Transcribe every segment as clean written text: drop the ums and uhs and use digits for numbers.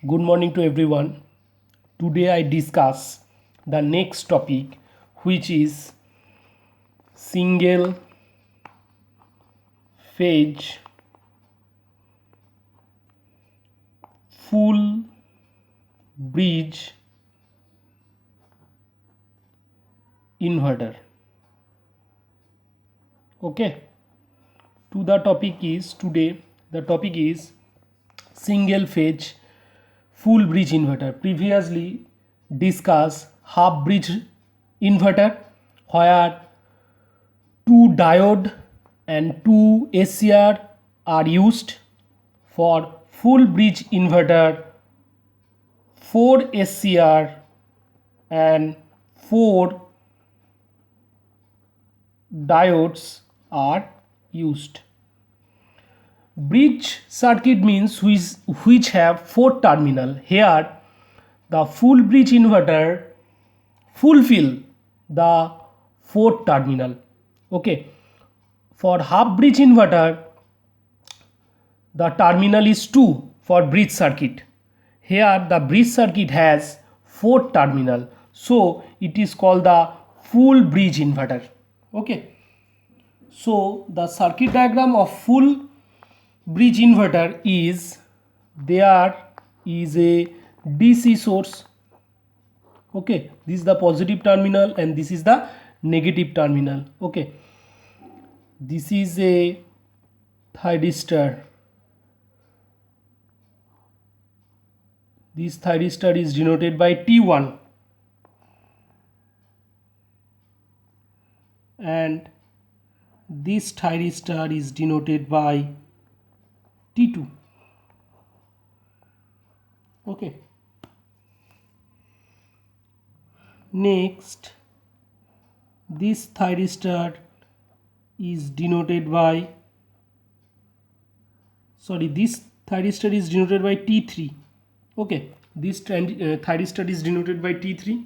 Good morning to everyone. Today I discuss the next topic, which is single phase full bridge inverter. Okay. The topic is single phase full bridge inverter. Previously discussed half bridge inverter, where two diode and two SCR are used. For full bridge inverter, 4 SCR and 4 diodes are used. Bridge circuit means which have 4 terminal. Here the full bridge inverter fulfill the 4 terminal. Okay. For half bridge inverter, the terminal is 2 for bridge circuit. Here the bridge circuit has 4 terminal, so it is called the full bridge inverter. Okay. So the circuit diagram of full bridge inverter is, there is a DC source. Okay, this is the positive terminal and this is the negative terminal. Okay, this is a thyristor. This thyristor is denoted by T1 and this thyristor is denoted by T2. Okay. Next, this thyristor is denoted by, this thyristor is denoted by T3. Okay, this thyristor is denoted by T3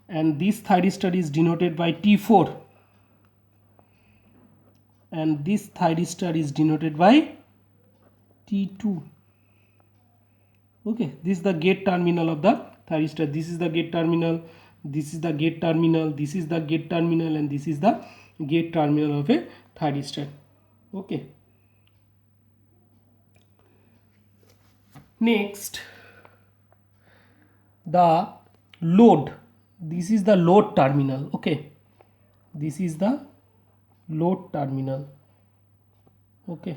and this thyristor is denoted by T4 and this thyristor is denoted by T2. Okay, this is the gate terminal of the thyristor. This is the gate terminal, this is the gate terminal, this is the gate terminal and this is the gate terminal of a thyristor. Okay. Next, the load. This is the load terminal. Okay, this is the load terminal. Okay,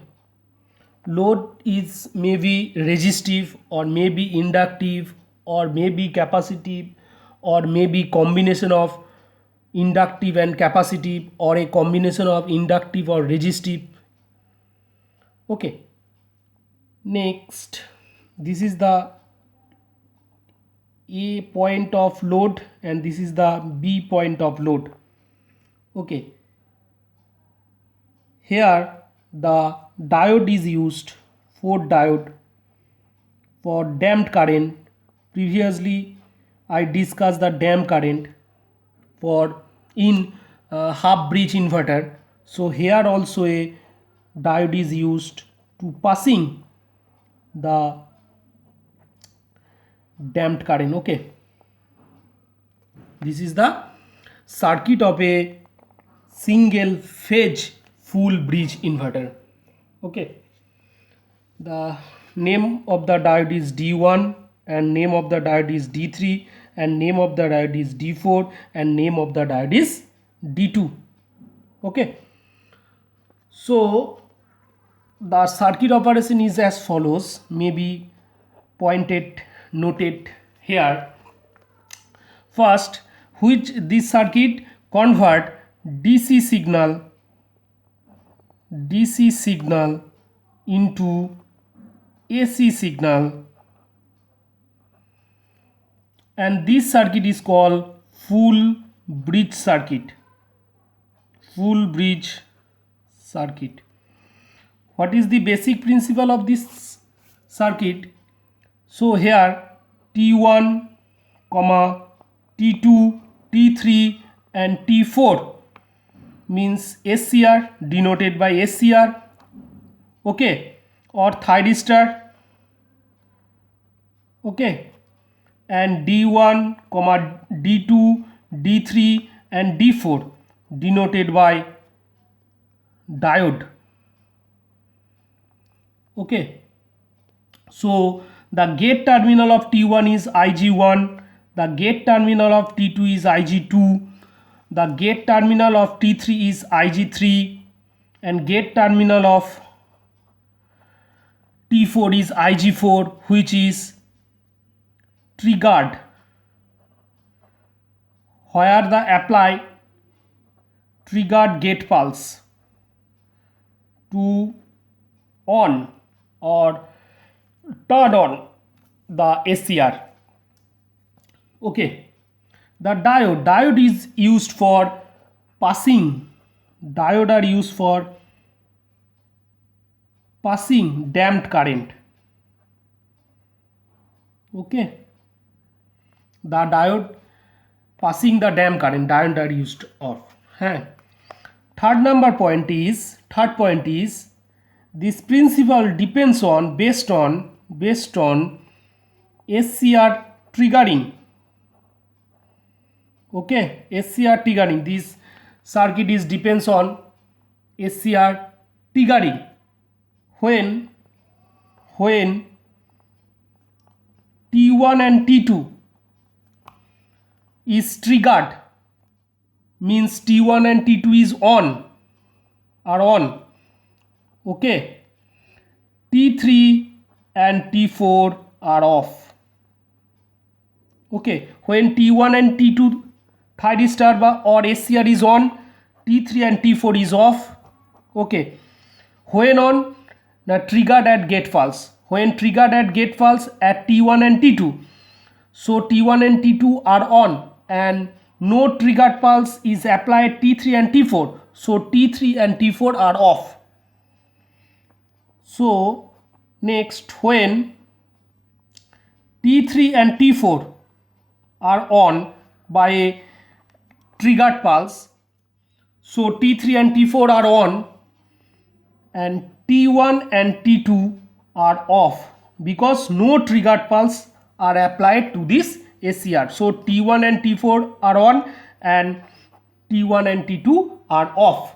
load is maybe resistive or maybe inductive or maybe capacitive or maybe combination of inductive and capacitive or a combination of inductive or resistive. Okay, next, this is the A point of load and this is the B point of load. Okay, here the diode is used, 4 diode for damped current. Previously I discussed the damped current for in half bridge inverter. So here also a diode is used to passing the damped current. Okay, this is the circuit of a single phase full bridge inverter. Okay, the name of the diode is D1 and name of the diode is D3 and name of the diode is D4 and name of the diode is D2. Okay, so the circuit operation is as follows, maybe pointed, noted here. First, which this circuit convert DC signal into AC signal, and this circuit is called full bridge circuit. Full bridge circuit. What is the basic principle of this circuit? So here T1, T2, T3 and T4 means SCR, denoted by SCR. Okay, or thyristor, okay, and D1 comma D2 D3 and D4 denoted by diode. Okay, so the gate terminal of T1 is Ig1, the gate terminal of T2 is Ig2, the gate terminal of T3 is Ig3, and gate terminal of T4 is Ig4, which is triggered where the apply triggered gate pulse to on or turn on the SCR. Okay, the diode is used for passing, diode are used for passing damped current. Okay, the diode passing the damped current, diode are used of. Third point is this principle depends on based on SCR triggering. Okay, SCR triggering, this circuit is depends on SCR triggering. When T1 and T2 is triggered, means T1 and T2 is on, are on. Okay, T3 and T4 are off. Okay, when T1 and T2 thyristor or SCR is on, T3 and T4 is off. Okay, when on, the triggered at gate pulse, when triggered at gate pulse at T1 and T2, so T1 and T2 are on and no triggered pulse is applied T3 and T4, so T3 and T4 are off. So next, when T3 and T4 are on by a triggered pulse, so T3 and T4 are on and T1 and T2 are off because no triggered pulse are applied to this SCR. So T1 and T4 are on and T1 and T2 are off.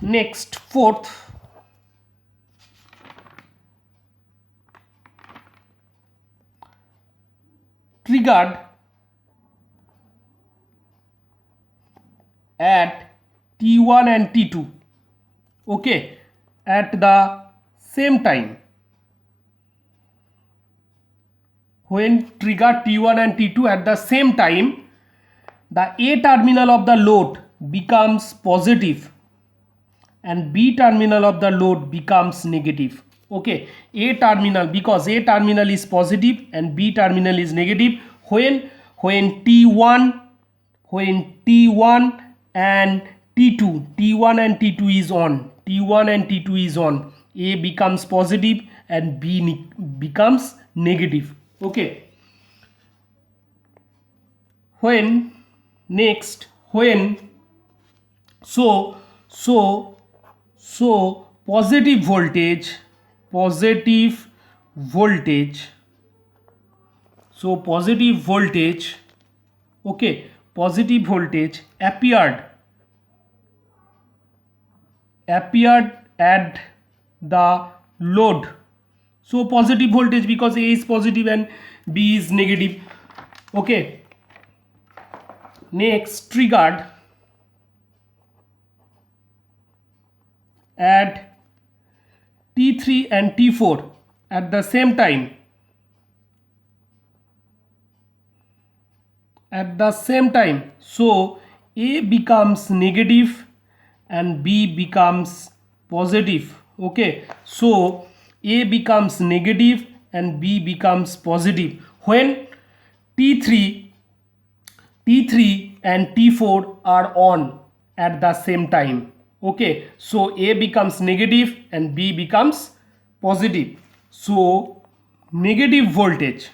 Next, fourth, triggered at T1 and T2, okay, at the same time. When triggered T1 and T2 at the same time, the A terminal of the load becomes positive and B terminal of the load becomes negative. Okay, A terminal, because A terminal is positive and B terminal is negative. When T1 and T1 and T2 is on, T1 and T2 is on, A becomes positive and B becomes negative. Okay, when next, when so positive voltage, so positive voltage, okay, positive voltage appeared at the load. So positive voltage because A is positive and B is negative. Okay, next, triggered at T3 and T4 at the same time. So A becomes negative and B becomes positive. Okay, so A becomes negative and B becomes positive when T3 and T4 are on at the same time. Okay, so A becomes negative and B becomes positive. So negative voltage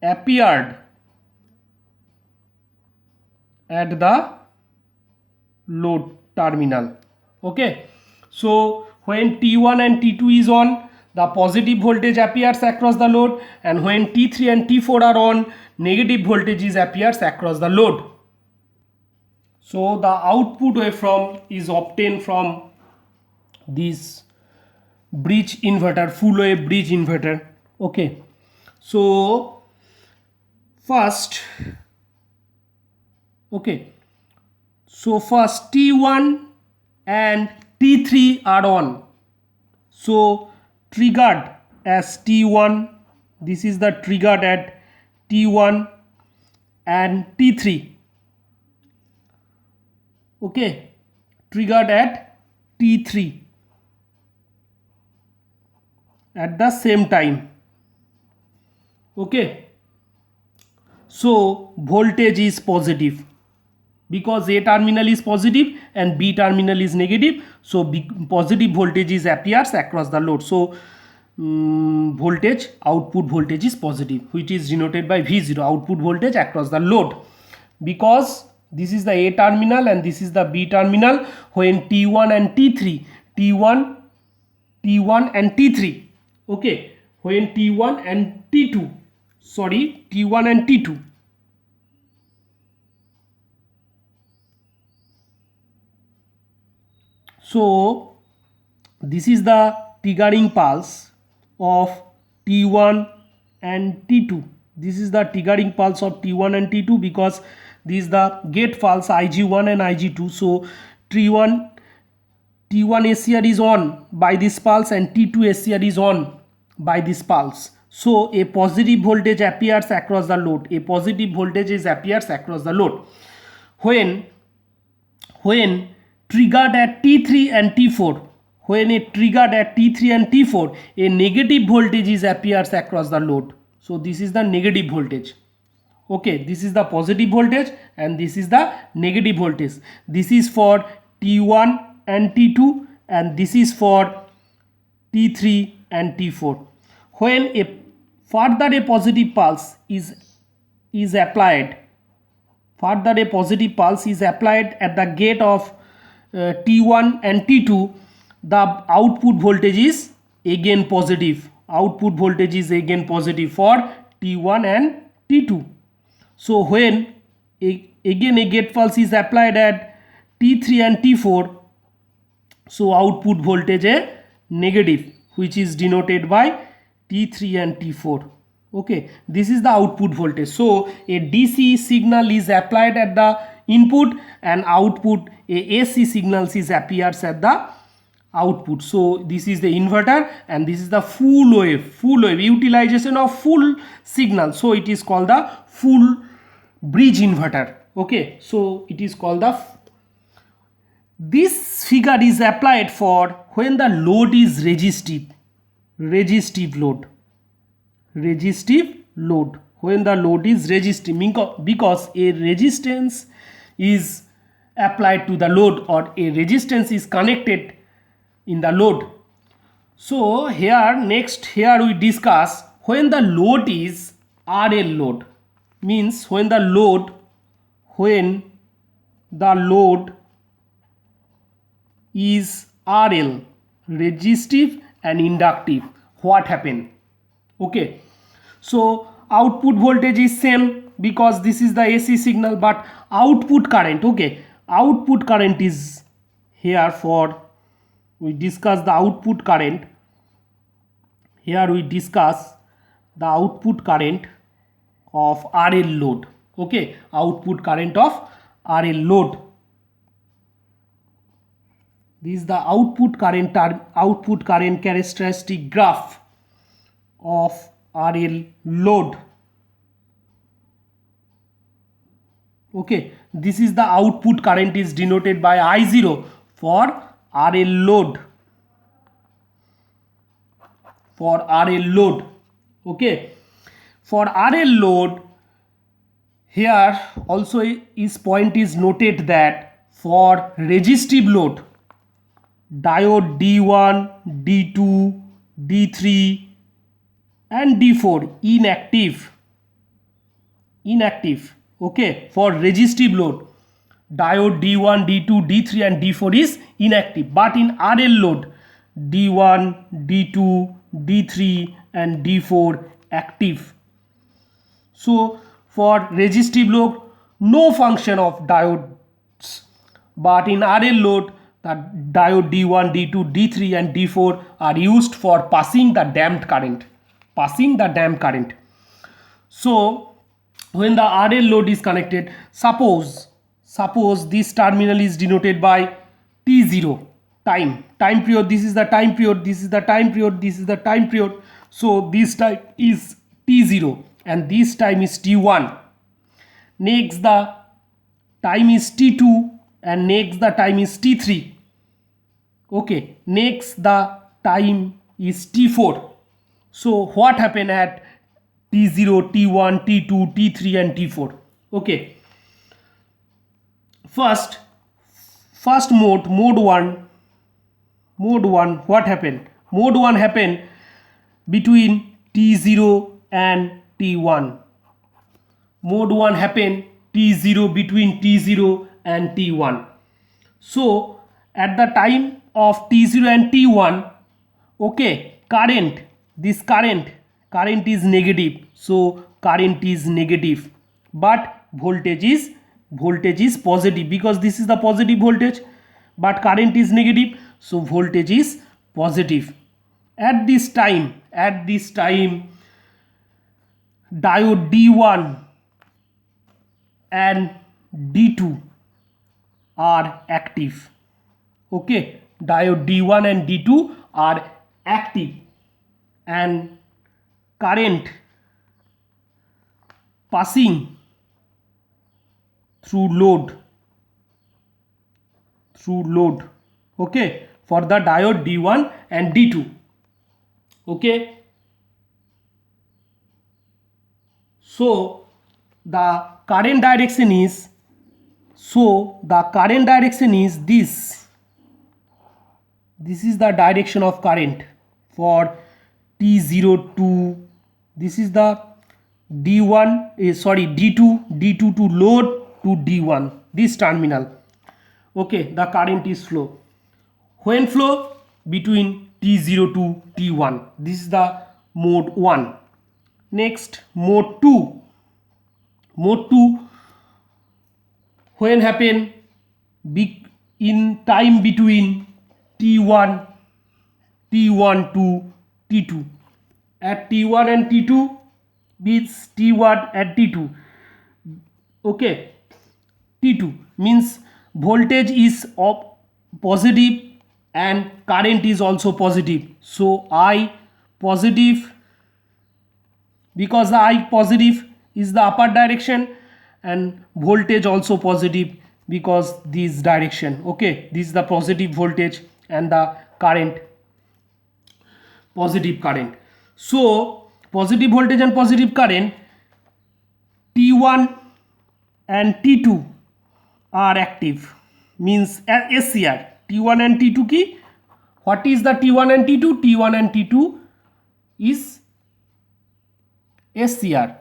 appeared at the load terminal. Okay, so when T1 and T2 is on, the positive voltage appears across the load, and when T3 and T4 are on, negative voltage appears across the load. So the output waveform is obtained from this bridge inverter, full wave bridge inverter. Okay, so first T1 and T3 are on, so triggered as T1, this is the triggered at T1 and T3. Okay, triggered at T3 at the same time. Okay, so voltage is positive because A terminal is positive and B terminal is negative, so positive voltage appears across the load. So voltage, output voltage is positive, which is denoted by V0, output voltage across the load. Because this is the A terminal and this is the B terminal, when T1 and T3, T1 and T3, okay, when T1 and T2, sorry, T1 and T2, so this is the triggering pulse of T1 and T2. This is the triggering pulse of T1 and T2 because this is the gate pulse Ig1 and Ig2. So T1 SCR is on by this pulse and T2 SCR is on by this pulse. So a positive voltage appears across the load. A positive voltage appears across the load. When triggered at T3 and T4, when it triggered at T3 and T4, a negative voltage appears across the load. So this is the negative voltage. Okay, this is the positive voltage and this is the negative voltage. This is for T1 and T2 and this is for T3 and T4. When a positive pulse is applied, at the gate of T1 and T2, the output voltage is again positive. Output voltage is again positive for T1 and T2. So when again a gate pulse is applied at T3 and T4, so output voltage is negative, which is denoted by T3 and T4. Okay, this is the output voltage. So a DC signal is applied at the input and output, a AC signals appears at the output. So this is the inverter and this is the full wave utilization of full signal. So it is called the full bridge inverter. Okay, so it is called the, this figure is applied for when the load is resistive load, when the load is resistive, because a resistance is applied to the load or a resistance is connected in the load. So here we discuss when the load is RL load, means when the load is RL, resistive and inductive, what happen? Okay, so output voltage is same because this is the AC signal, but output current, okay, output current is here. For we discuss the output current, here we discuss the output current of RL load. Okay, output current of RL load. This is the output current characteristic graph of RL load. Okay, this is the output current is denoted by I0 for RL load. Okay, for RL load, here also is point is noted that for resistive load, diode D1, D2, D3 and D4 inactive. Okay, for resistive load, diode D1, D2, D3 and D4 is inactive, but in RL load D1, D2, D3 and D4 active. So for resistive load no function of diodes, but in RL load the diode D1, D2, D3 and D4 are used for passing the damped current. So when the RL load is connected, suppose this terminal is denoted by T0, time period. This is the time period, this is the time period, this is the time period. So this time is T0 and this time is T1. Next the time is T2 and next the time is T3. Okay, next the time is T4. So what happened at T0, T1, T2, T3 and T4? Okay, first mode 1, what happened? Mode 1 happened between T0 and T1. Mode 1 happened T0 between T0 and T1. So at the time of T0 and T1, okay, current is negative, so current is negative, but voltage is positive, because this is the positive voltage, but current is negative, so voltage is positive. At this time diode D1 and D2 are active. Okay, diode D1 and D2 are active and current passing through load, okay, for the diode D1 and D2. Okay, so the current direction is this is the direction of current for T0 to, this is the D1 D2 to load to D1, this terminal. Okay, the current is flow. When flow? Between T0 to T1. This is the mode 1. Next, mode 2. When happen? In time between T1 to T2. At T1 and T2 means T1 and T2. Okay, T2 means voltage is positive and current is also positive. So I positive, because the I positive is the upper direction, and voltage also positive because this direction. Okay, this is the positive voltage and the current positive current. So positive voltage and positive current, T1 and T2 are active, means SCR. T1 and T2 ki, what is the T1 and T2? T1 and T2 is SCR.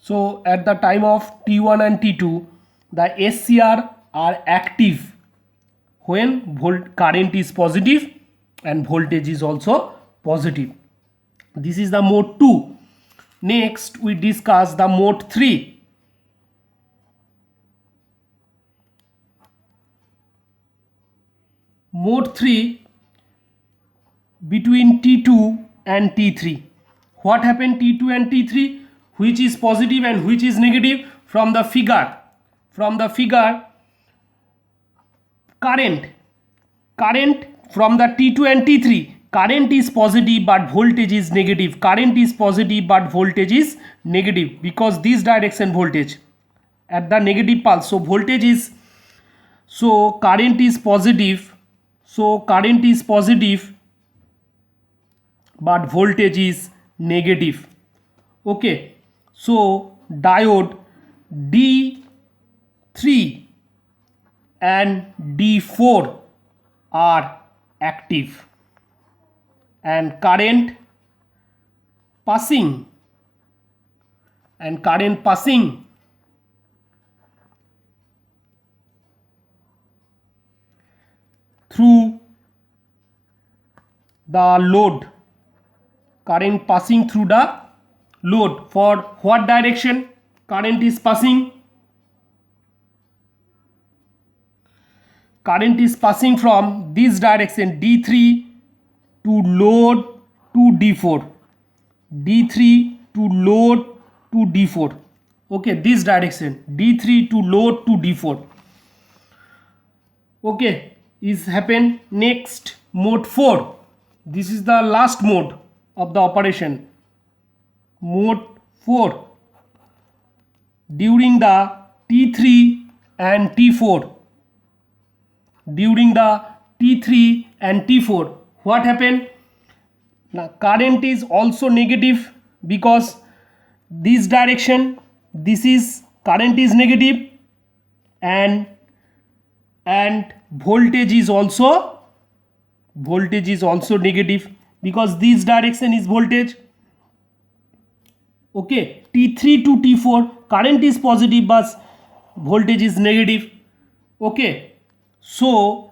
So at the time of T1 and T2, the SCR are active when current is positive and voltage is also positive. This is the mode 2. Next we discuss the mode 3. Mode 3 between T2 and T3. What happened T2 and T3? Which is positive and which is negative? From the figure current from the T2 and T3, current is positive but voltage is negative. Current is positive but voltage is negative because this direction voltage at the negative pulse. So voltage is, so current is positive. So current is positive but voltage is negative. Okay, so diode D3 and D4 are active and current passing through the load, current passing through the load. For what direction current is passing? Current is passing from this direction, D3 to load to D4, D3 to load to D4. Okay, this direction, D3 to load to D4. Okay, is happened. Next, mode 4. This is the last mode of the operation. Mode 4. During the T3 and T4. During the T3 and T4, what happened? Now current is also negative because this direction, this is current is negative, and voltage is also negative because this direction is voltage. Okay, T3 to T4 current is positive but voltage is negative. Okay, so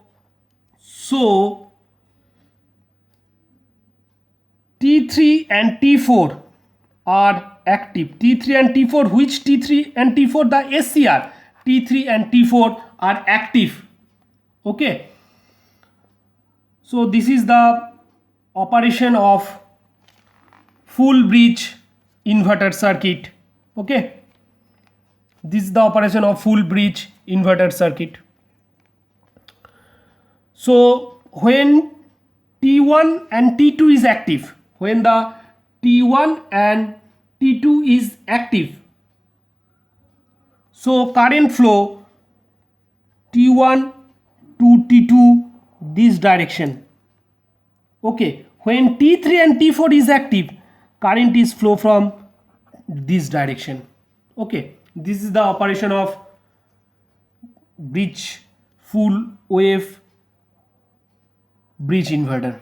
T3 and T4 are active. T3 and T4, which T3 and T4? The SCR. T3 and T4 are active. Okay, so this is the operation of full bridge inverter circuit. Okay, this is the operation of full bridge inverter circuit. So when T1 and T2 is active, when the T1 and T2 is active, so current flow T1 to T2 this direction. Okay, when T3 and T4 is active, current is flow from this direction. Okay, this is the operation of bridge, full wave bridge inverter.